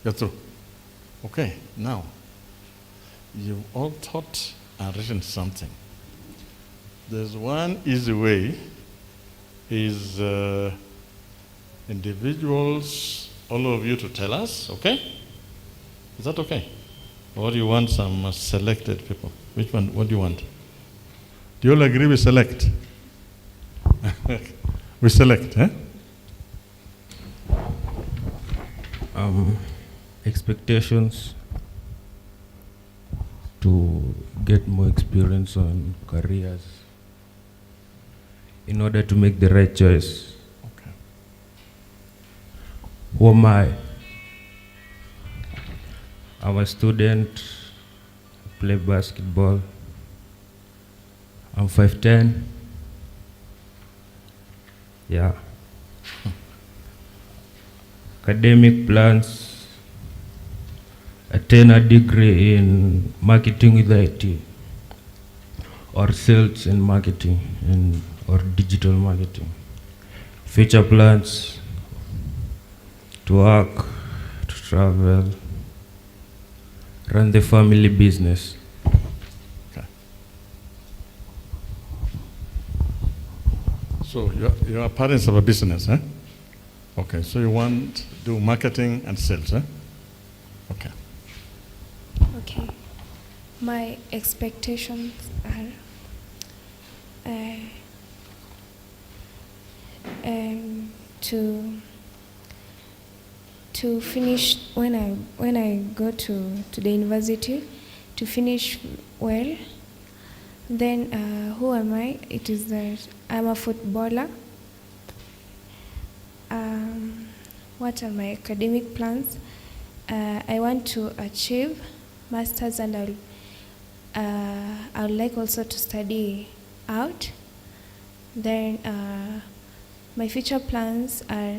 You're through. Okay, now, you've all thought and written something. There's one easy way, is individuals, all of you to tell us, okay? Is that okay? Or do you want some selected people? Which one, what do you want? Do you all agree we select? We select, eh? Expectations to get more experience on careers in order to make the right choice. Okay. Who am I? I'm a student, play basketball. I'm 5'10". Yeah. Academic plans, attain a degree in marketing with IT, or sales and marketing, or digital marketing. Future plans, to work, to travel, run the family business. Okay. So your parents have a business, eh? Okay, so you want to do marketing and sales, eh? Okay. Okay. My expectations are to finish when I go to the university, to finish well. Then who am I? It is that I'm a footballer. What are my academic plans? I want to achieve masters, and I would like also to study out. Then my future plans are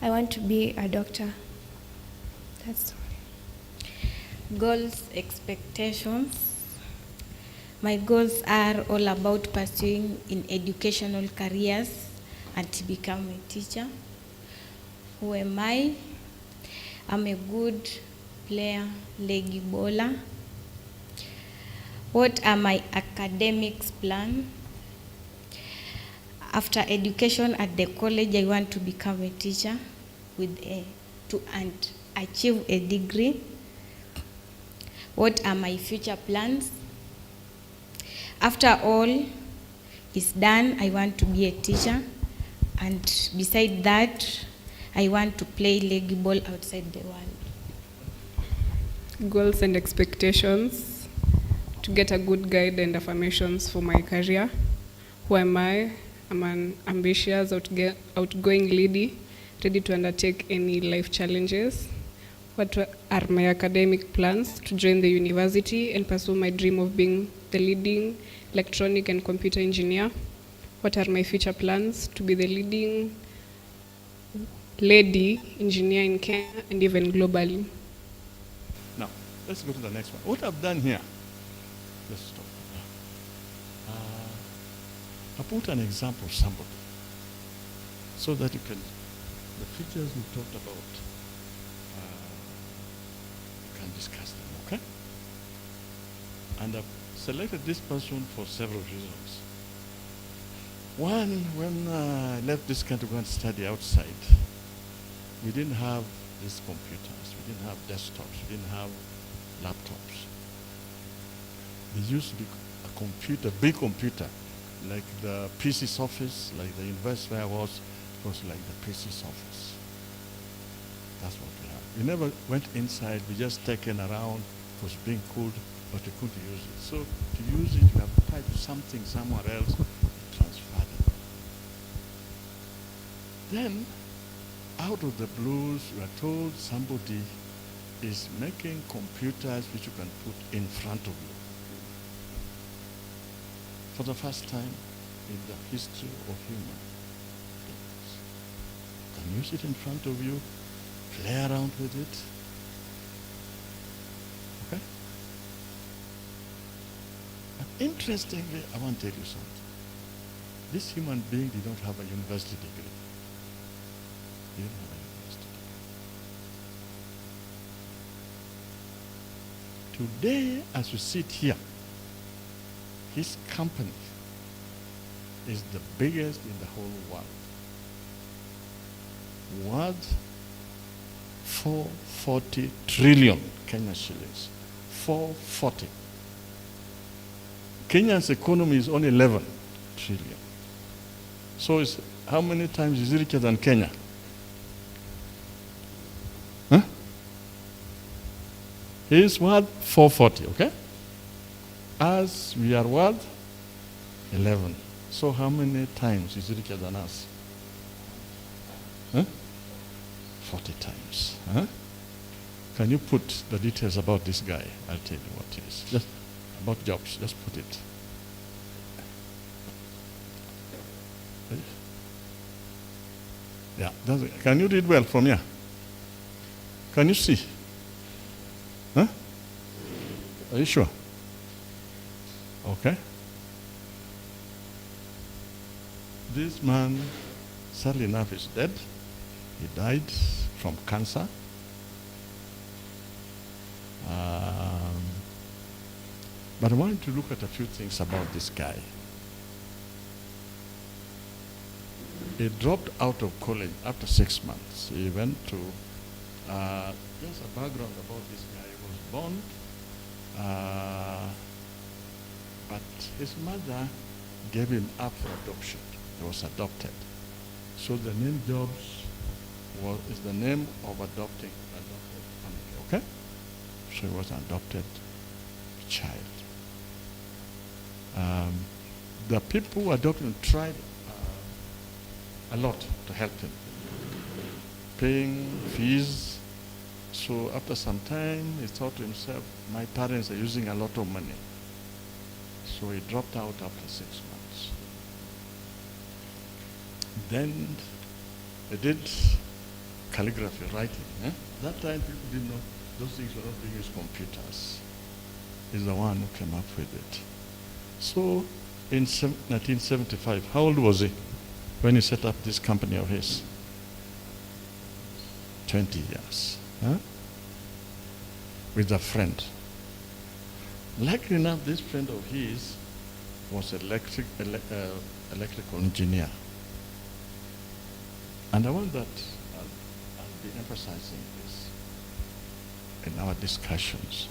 I want to be a doctor. That's all. Goals, expectations. My goals are all about pursuing in educational careers and to become a teacher. Who am I? I'm a good player, leggy bowler. What are my academics plan? After education at the college, I want to become a teacher and achieve a degree. What are my future plans? After all is done, I want to be a teacher, and beside that, I want to play leggy ball outside the world. Goals and expectations, to get a good guide and affirmations for my career. Who am I? I'm an ambitious, outgoing lady, ready to undertake any life challenges. What are my academic plans? To join the university and pursue my dream of being the leading electronic and computer engineer. What are my future plans? To be the leading lady engineer in Kenya and even globally. Now, let's go to the next one. What I've done here, let's stop. I put an example of somebody so that you can, the features we talked about, you can discuss them, okay? And I've selected this person for several reasons. One, when I left this country to go and study outside, we didn't have these computers, we didn't have desktops, we didn't have laptops. There used to be a computer, big computer, like the PC's office, like the university where I was like the PC's office. That's what we have. We never went inside, we just taken around, it was being cooled, but we couldn't use it. So to use it, we have to type something somewhere else, transfer it. Then, out of the blues, we are told somebody is making computers which you can put in front of you. For the first time in the history of human beings. You can use it in front of you, play around with it. Okay? But interestingly, I want to tell you something. This human being did not have a university degree. He didn't have a university Today, as we sit here, his company is the biggest in the whole world. Worth 440 trillion Kenya shillings. 440. Kenya's economy is only 11 trillion. So it's, how many times is it richer than Kenya? Huh? He is worth 440, okay? As we are worth 11. So how many times is it richer than us? Huh? 40 times. Huh? Can you put the details about this guy? I'll tell you what it is. Just about jobs, just put it. Yeah, can you read well from here? Can you see? Huh? Are you sure? Okay. This man, sadly enough, is dead. He died from cancer. But I want to look at a few things about this guy. He dropped out of college after 6 months. He went to, just a background about this guy. He was born, but his mother gave him up for adoption. He was adopted. So the name Jobs is the name of adopted family, okay? So he was an adopted child. The people who adopted him tried a lot to help him, paying fees. So after some time, he thought to himself, my parents are using a lot of money. So he dropped out after 6 months. Then he did calligraphy, writing. That time people didn't know those things were not being used computers. He's the one who came up with it. So in 1975, how old was he when he set up this company of his? 20 years. With a friend. Luckily enough, this friend of his was an electrical engineer. And I want that I'll be emphasizing this in our discussions.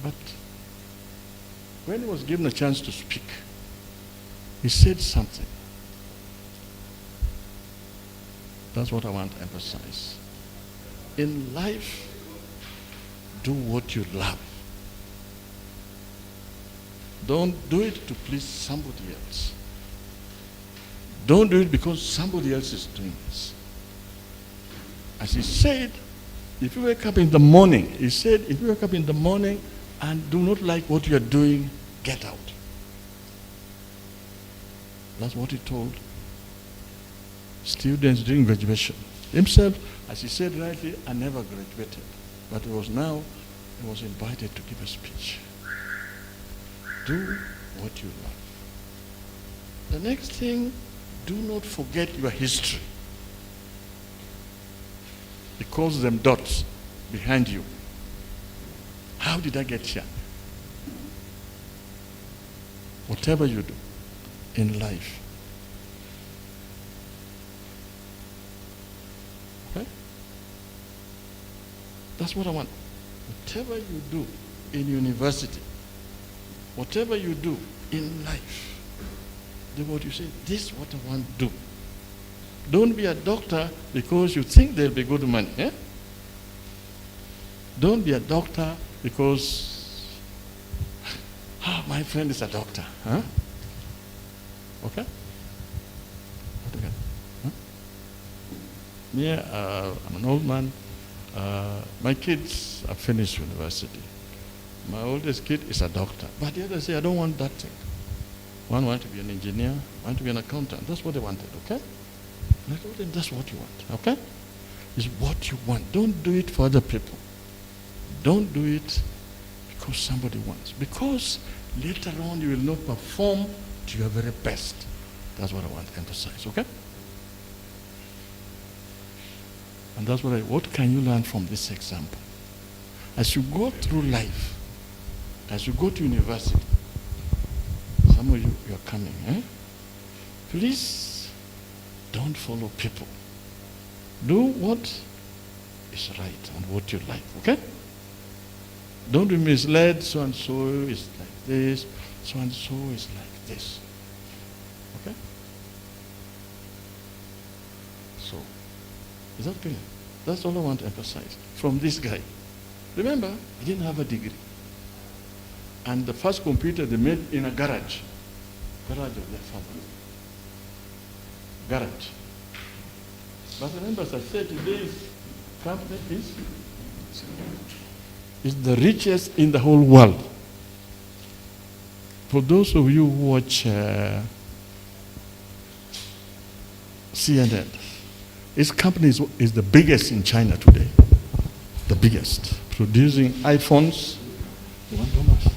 But when he was given a chance to speak, he said something. That's what I want to emphasize. In life, do what you love. Don't do it to please somebody else. Don't do it because somebody else is doing this. As he said, if you wake up in the morning, he said, if you wake up in the morning and do not like what you are doing, get out. That's what he told students during graduation. Himself, as he said rightly, I never graduated. But he was invited to give a speech. Do what you love. The next thing, do not forget your history. He calls them dots behind you. How did I get here? Whatever you do in life. Okay? That's what I want. Whatever you do in university, whatever you do in life, do what you say, this is what I want to do. Don't be a doctor because you think there'll be good money. Don't be a doctor because my friend is a doctor. Okay? Yeah, I'm an old man. My kids have finished university. My oldest kid is a doctor. But the others say, I don't want that thing. One wanted to be an engineer, one to be an accountant. That's what they wanted, okay? And I told them, that's what you want, okay? It's what you want. Don't do it for other people. Don't do it because somebody wants. Because later on you will not perform to your very best. That's what I want to emphasize, okay? And that's what can you learn from this example? As you go through life, as you go to university, some of you are coming, please don't follow people. Do what is right and what you like, okay? Don't be misled, so and so is like this, so and so is like this. Okay? So, is that clear? That's all I want to emphasize from this guy. Remember, he didn't have a degree. And the first computer they made in a garage of their father. Garage. But remember, as I said, today's company is the richest in the whole world. For those of you who watch CNN, his company is the biggest in China today. The biggest. Producing iPhones. You want Thomas?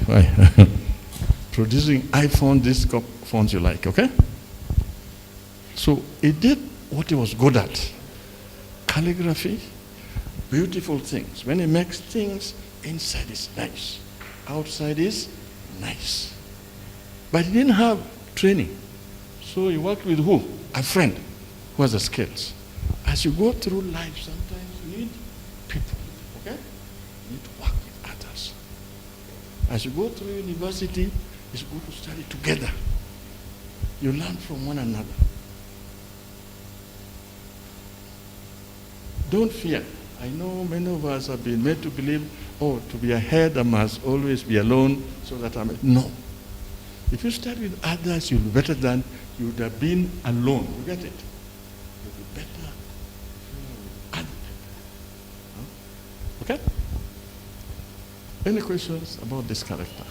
Why? Producing iPhone, these phones you like, okay? So he did what he was good at. Calligraphy, beautiful things. When he makes things, inside is nice. Outside is nice. But he didn't have training. So he worked with who? A friend who has the skills. As you go through life, sometimes you need people, okay? You need to work with others. As you go through university, it's good to study together. You learn from one another. Don't fear. I know many of us have been made to believe, oh, to be ahead I must always be alone so that I'm... No. If you study with others, you'll be better than you would have been alone. You get it? You'll be better with other people. Okay? Any questions about this character?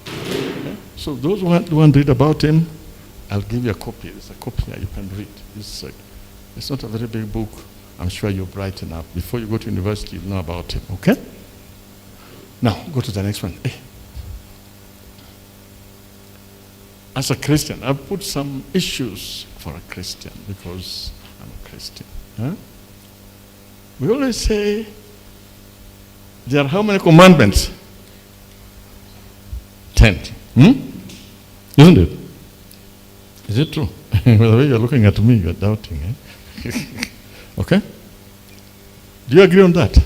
Okay? So those who want to read about him, I'll give you a copy. There's a copy here you can read. It's not a very big book. I'm sure you're bright enough. Before you go to university, you'll know about him. Okay? Now, go to the next one. As a Christian, I've put some issues for a Christian because I'm a Christian. Huh? We always say, there are how many commandments? 10. Isn't it? Is it true? The way you're looking at me, you're doubting. Okay? Do you agree on that?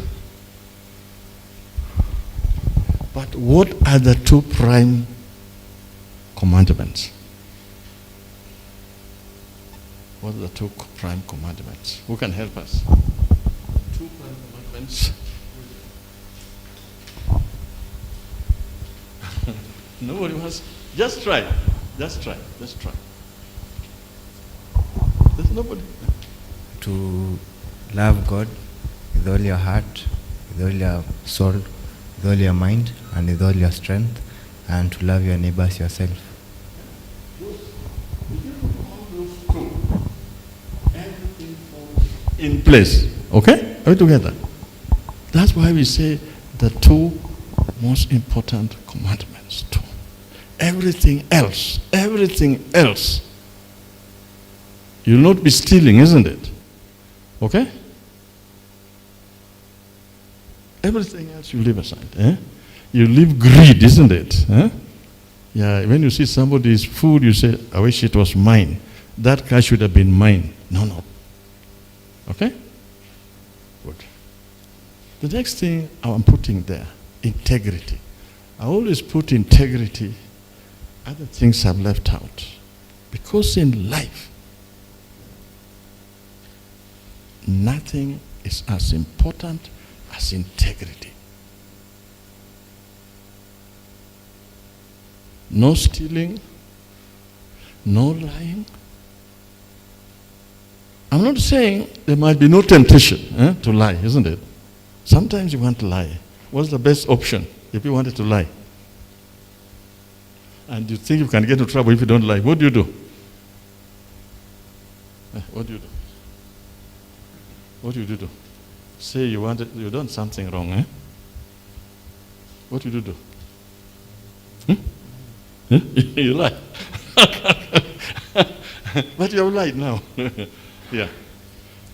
But what are the two prime commandments? What are the two prime commandments? Who can help us? Two prime commandments. Nobody wants. Just try. Just try. Just try. There's nobody. To love God with all your heart, with all your soul, with all your mind, and with all your strength, and to love your neighbors yourself. Everything falls in place. Okay? Are we together? That's why we say the two most important commandments. Two. Everything else, you'll not be stealing, isn't it? Okay? Everything else you leave aside. You leave greed, isn't it? Yeah, when you see somebody's food, you say, I wish it was mine. That car should have been mine. No. Okay? Good. The next thing I'm putting there, integrity. I always put integrity. Other things I've left out. Because in life, nothing is as important as integrity. No stealing, no lying. I'm not saying there might be no temptation to lie, isn't it? Sometimes you want to lie. What's the best option if you wanted to lie? And you think you can get into trouble if you don't lie. What do you do? What do you do? What do you do? Say you done something wrong, What do you do? You lie. But you have lied now. Yeah.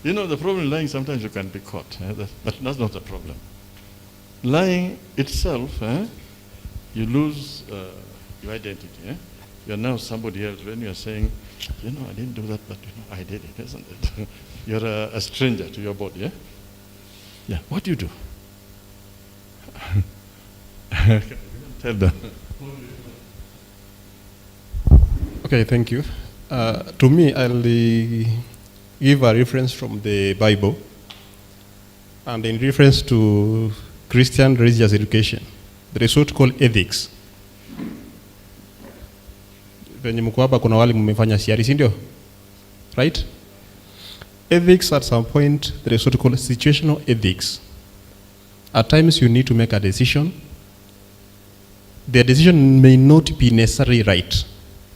You know, the problem in lying, sometimes you can be caught, but that's not the problem. Lying itself, you lose your identity. You're now somebody else when you're saying, you know, I didn't do that, but you know, I did it, isn't it? You're a stranger to your body, yeah? Yeah, what do you do? Tell them. Okay, thank you. To me, I'll give a reference from the Bible, and in reference to Christian religious education, there is what called ethics. Venye mko hapa kuna wale mmefanya siari, si ndio? Right? Ethics, at some point, there is what called situational ethics. At times you need to make a decision. The decision may not be necessarily right.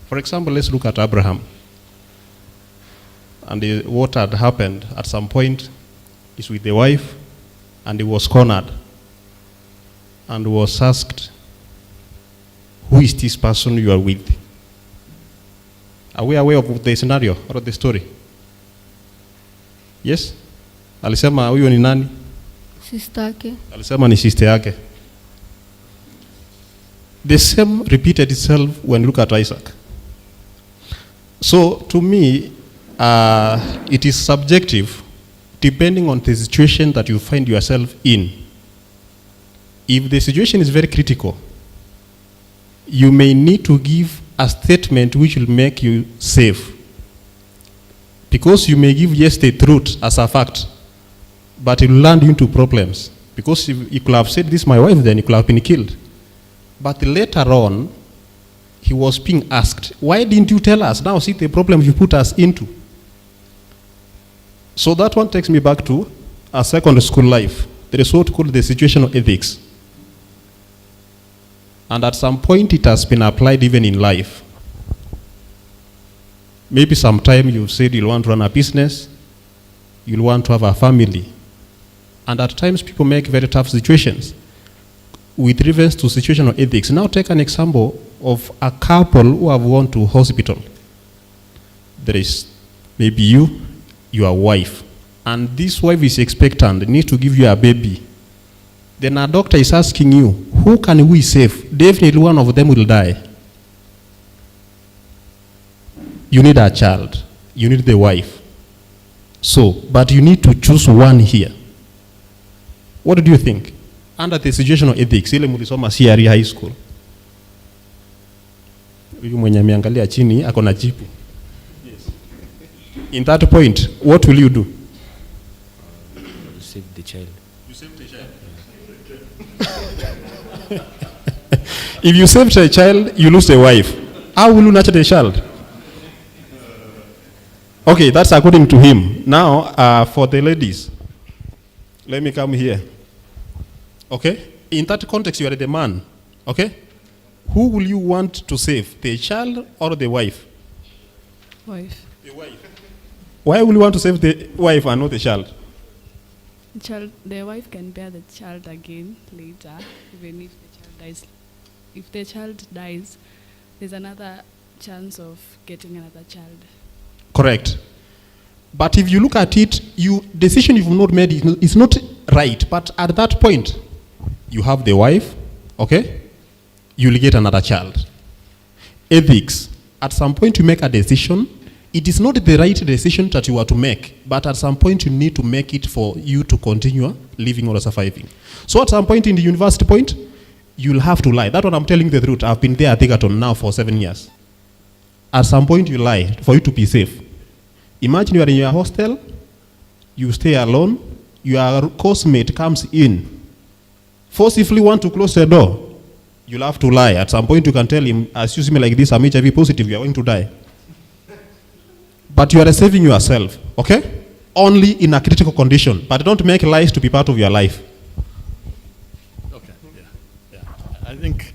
For example, let's look at Abraham. And what had happened at some point is with the wife, and he was cornered and was asked, who is this person you are with? Are we aware of the scenario or the story? Yes? Alisema huyo ni nani? Sister yake. Alisema ni sister yake. The same repeated itself when you look at Isaac. So to me, it is subjective depending on the situation that you find yourself in. If the situation is very critical, you may need to give a statement which will make you safe. Because you may give yes the truth as a fact, but it will land you into problems. Because if you could have said, this is my wife, then you could have been killed. But later on, he was being asked, why didn't you tell us? Now see the problem you put us into. So that one takes me back to a secondary school life. There is what called the situational ethics. And at some point it has been applied even in life. Maybe sometime you've said you'll want to run a business, you'll want to have a family. And at times people make very tough situations with reference to situational ethics. Now take an example of a couple who have gone to hospital. There is maybe you, your wife, and this wife is expectant, needs to give you a baby. Then a doctor is asking you, who can we save? Definitely one of them will die. You need a child. You need the wife. So, but you need to choose one here. What do you think? Under the situational ethics, ile mulisoma CRE high school. Huyu mwenye ameangalia chini ako na jipu. In that point, what will you do? Save the child. You save the child? If you save the child, you lose the wife. How will you nurture the child? Okay, that's according to him. Now, for the ladies, let me come here. Okay? In that context, you are the man. Okay? Who will you want to save, the child or the wife? Wife. The wife. Why will you want to save the wife and not the child? The wife can bear the child again later, even if the child dies. If the child dies, there's another chance of getting another child. Correct. But if you look at it, decision you've not made is not right. But at that point, you have the wife, okay? You'll get another child. Ethics. At some point you make a decision. It is not the right decision that you are to make, but at some point you need to make it for you to continue living or surviving. So at some point in the university point, you'll have to lie. That's what I'm telling the truth. I've been there at Thigaton now for 7 years. At some point you lie for you to be safe. Imagine you are in your hostel, you stay alone, your course mate comes in, forcibly want to close the door. You'll have to lie. At some point you can tell him, excuse me like this, I'm HIV positive, you are going to die. But you are saving yourself, okay? Only in a critical condition. But don't make lies to be part of your life. Okay, yeah. I think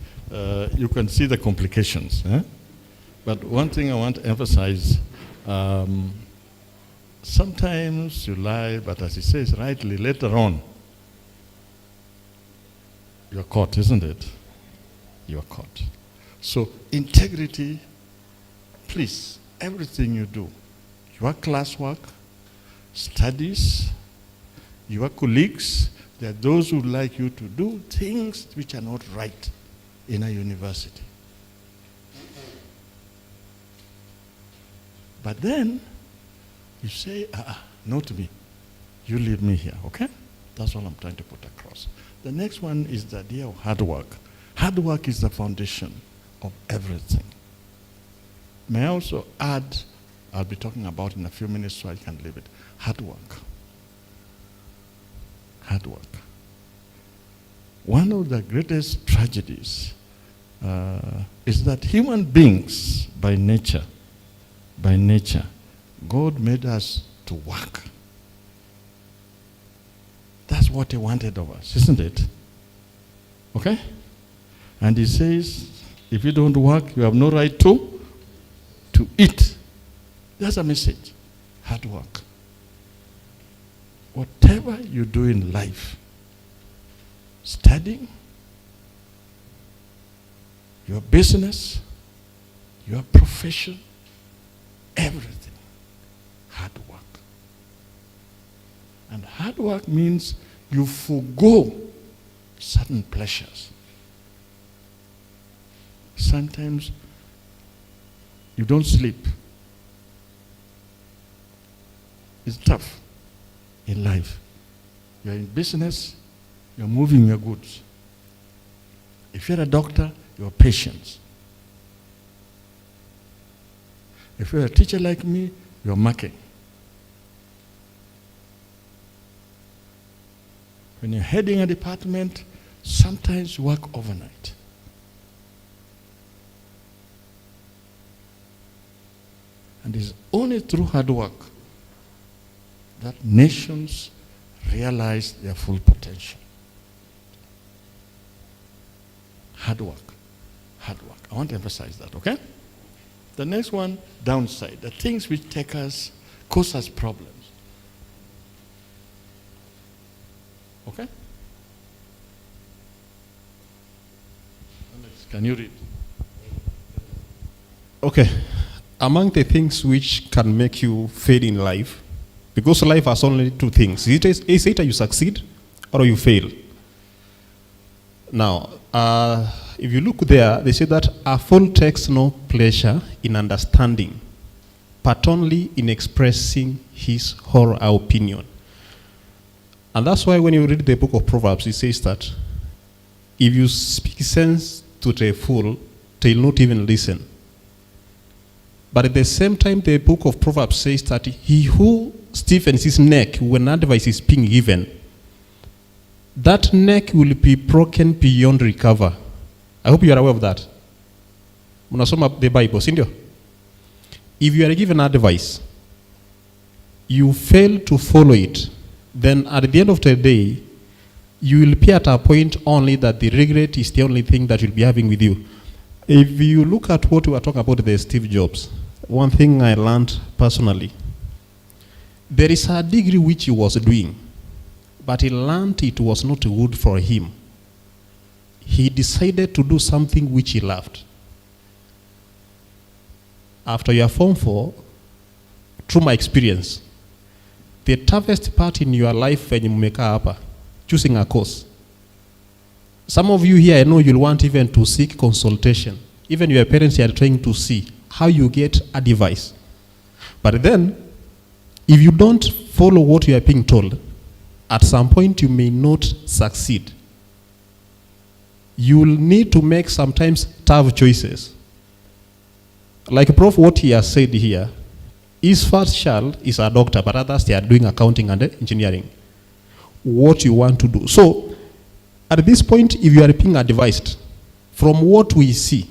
you can see the complications. But one thing I want to emphasize, sometimes you lie, but as he says rightly, later on, you're caught, isn't it? You're caught. So integrity, please, everything you do, your classwork, studies, your colleagues, there are those who like you to do things which are not right in a university. But then you say, no to me. You leave me here, okay? That's all I'm trying to put across. The next one is the idea of hard work. Hard work is the foundation of everything. May I also add, I'll be talking about in a few minutes so I can leave it. Hard work. Hard work. One of the greatest tragedies is that human beings, by nature, God made us to work. That's what he wanted of us, isn't it? Okay? And he says, if you don't work, you have no right to eat. That's a message. Hard work. Whatever you do in life, studying, your business, your profession, everything, hard work. And hard work means you forego certain pleasures. Sometimes you don't sleep. It's tough in life. You're in business, you're moving your goods. If you're a doctor, you're patient. If you're a teacher like me, you're marking. When you're heading a department, sometimes you work overnight. And it's only through hard work that nations realize their full potential. Hard work. Hard work. I want to emphasize that, okay? The next one, downside. The things which cause us problems. Okay? Alex, can you read? Okay. Among the things which can make you fail in life, because life has only two things. It's either you succeed or you fail. Now, if you look there, they say that a fool takes no pleasure in understanding, but only in expressing his or her opinion. And that's why when you read the book of Proverbs, it says that if you speak sense to the fool, they'll not even listen. But at the same time, the book of Proverbs says that he who stiffens his neck when advice is being given, that neck will be broken beyond recover. I hope you are aware of that. Munasoma the Bible, sindio? If you are given advice, you fail to follow it, then at the end of the day, you will be at a point only that the regret is the only thing that you'll be having with you. If you look at what we were talking about, the Steve Jobs, one thing I learned personally, there is a degree which he was doing, but he learned it was not good for him. He decided to do something which he loved. After your Form 4, through my experience, the toughest part in your life when you make up, choosing a course. Some of you here, I know you'll want even to seek consultation. Even your parents are trying to see how you get advice. But then, if you don't follow what you are being told, at some point you may not succeed. You will need to make sometimes tough choices. Like Prof, what he has said here, his first child is a doctor, but others they are doing accounting and engineering. What you want to do. So, at this point, if you are being advised, from what we see,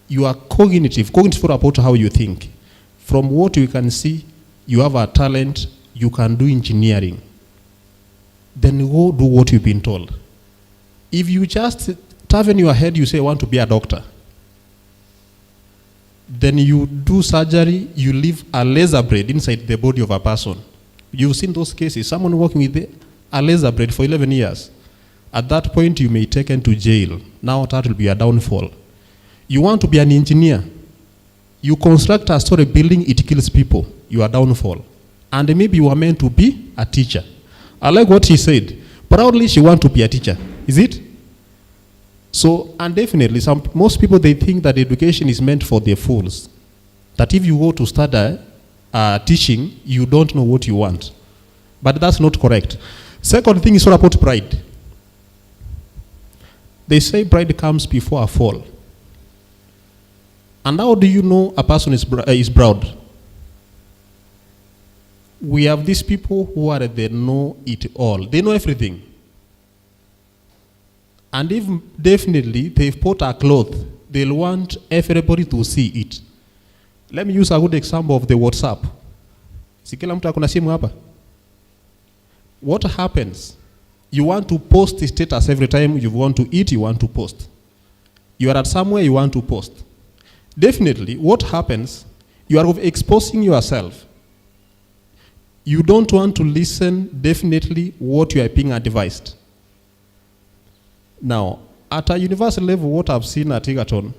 you are cognitive about how you think. From what you can see, you have a talent, you can do engineering. Then go do what you've been told. If you just have in your head, you say, I want to be a doctor. Then you do surgery, you leave a laser blade inside the body of a person. You've seen those cases, someone working with a laser blade for 11 years. At that point, you may be taken to jail. Now that will be a downfall. You want to be an engineer. You construct a story building, it kills people. You are downfall. And maybe you are meant to be a teacher. I like what she said. Proudly she wants to be a teacher. Is it? So, and definitely, most people, they think that education is meant for the fools. That if you go to study teaching, you don't know what you want. But that's not correct. Second thing is all about pride. They say pride comes before a fall. And how do you know a person is proud? We have these people who are, they know it all. They know everything. And if definitely they've put a cloth, they'll want everybody to see it. Let me use a good example of the WhatsApp. Si kila mtu akona simu hapa? What happens? You want to post the status every time you want to eat, you want to post. You are at somewhere, you want to post. Definitely, what happens? You are exposing yourself. You don't want to listen definitely what you are being advised. Now, at a university level, what I've seen at Egerton,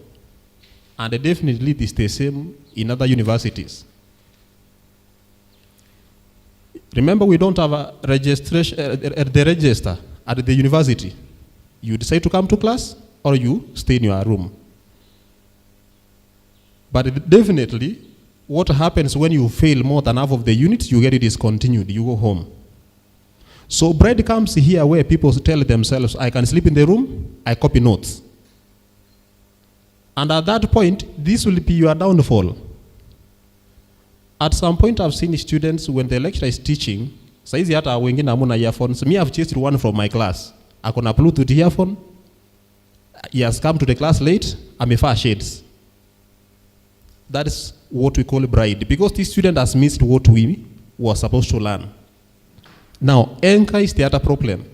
and definitely this is the same in other universities. Remember, we don't have a registration, the register at the university. You decide to come to class, or you stay in your room. But definitely, what happens when you fail more than half of the units, you get it discontinued, you go home. So bread comes here where people tell themselves, I can sleep in the room, I copy notes. And at that point, this will be your downfall. At some point, I've seen students, when the lecturer is teaching, saizi hata wengine hamuna earphones. Me, I've chased one from my class. Akona Bluetooth earphone. He has come to the class late, amevaa shades. That is what we call bride, because this student has missed what we were supposed to learn. Now, anger is the other problem.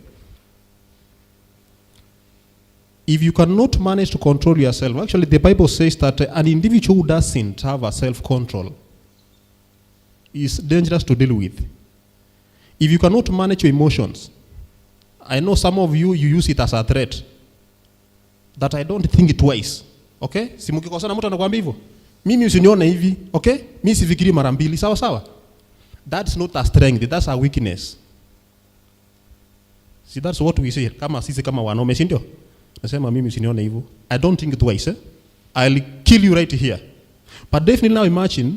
If you cannot manage to control yourself, actually the Bible says that an individual who doesn't have a self-control is dangerous to deal with. If you cannot manage your emotions, I know some of you use it as a threat, that I don't think twice, okay? Si mkikosana mtu anakuambia hivyo. Mimi usinione hivi, okay? Mimi sifikiri mara mbili, sawa sawa? That's not a strength, that's a weakness. See, that's what we say. Kama sisi kama wanaume, si ndio? Nasema mimi usinione hivyo. I don't think twice, I'll kill you right here. But definitely now imagine,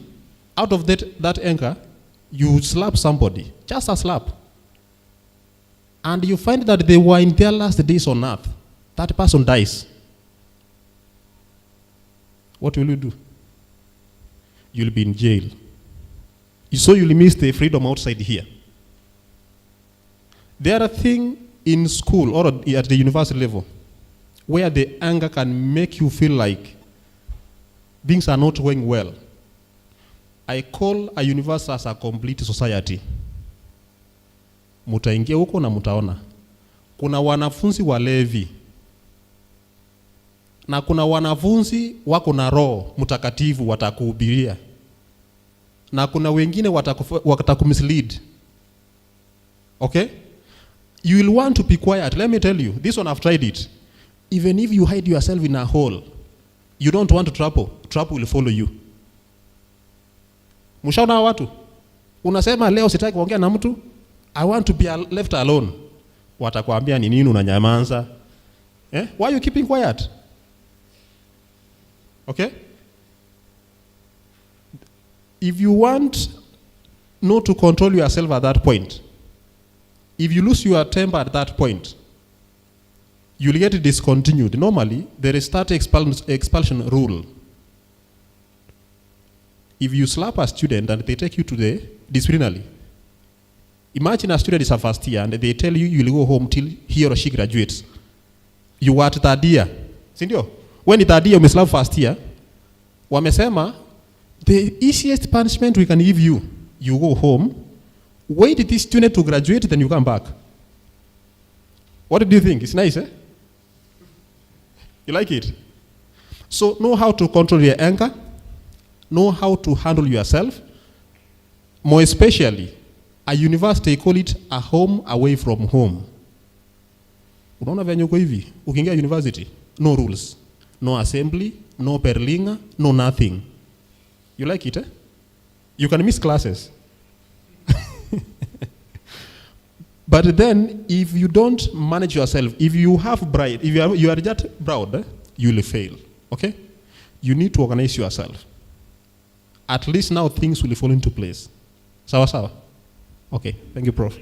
out of that anger, you slap somebody, just a slap. And you find that they were in their last days on earth. That person dies. What will you do? You'll be in jail. So you'll miss the freedom outside here. There are things in school or at the university level where the anger can make you feel like things are not going well. I call a university as a complete society. Mutaingia huko na mutaona. Kuna wanafunzi walevi. Na kuna wanafunzi wako na roho mtakatifu watakuhubiria. Na kuna wengine watakumislead. Okay? You will want to be quiet. Let me tell you, this one I've tried it. Even if you hide yourself in a hole, you don't want trouble. Trouble will follow you. Mshaona watu? Unasema leo sitaki kuongea na mtu? I want to be left alone. Watakwambia ni nini unanyamaza? Why are you keeping quiet? Okay? If you want not to control yourself at that point, if you lose your temper at that point, you'll get it discontinued. Normally, there is start expulsion rule. If you slap a student and they take you to the disciplinary, imagine a student is a first year and they tell you you'll go home till he or she graduates. You were at third year. Sindio? When the third year you slap first year, wamesema, the easiest punishment we can give you, you go home, wait this student to graduate, then you come back. What do you think? It's nice, eh? You like it? So know how to control your anger, know how to handle yourself. More especially, a university call it a home away from home. Unaona venye uko hivi, ukiingia university, no rules, no assembly, no perlinga, no nothing. You like it, eh? You can miss classes. But then, if you don't manage yourself, if you have bride, if you are just proud, you will fail. Okay? You need to organize yourself. At least now things will fall into place. Sawa sawa? Okay. Thank you, Prof.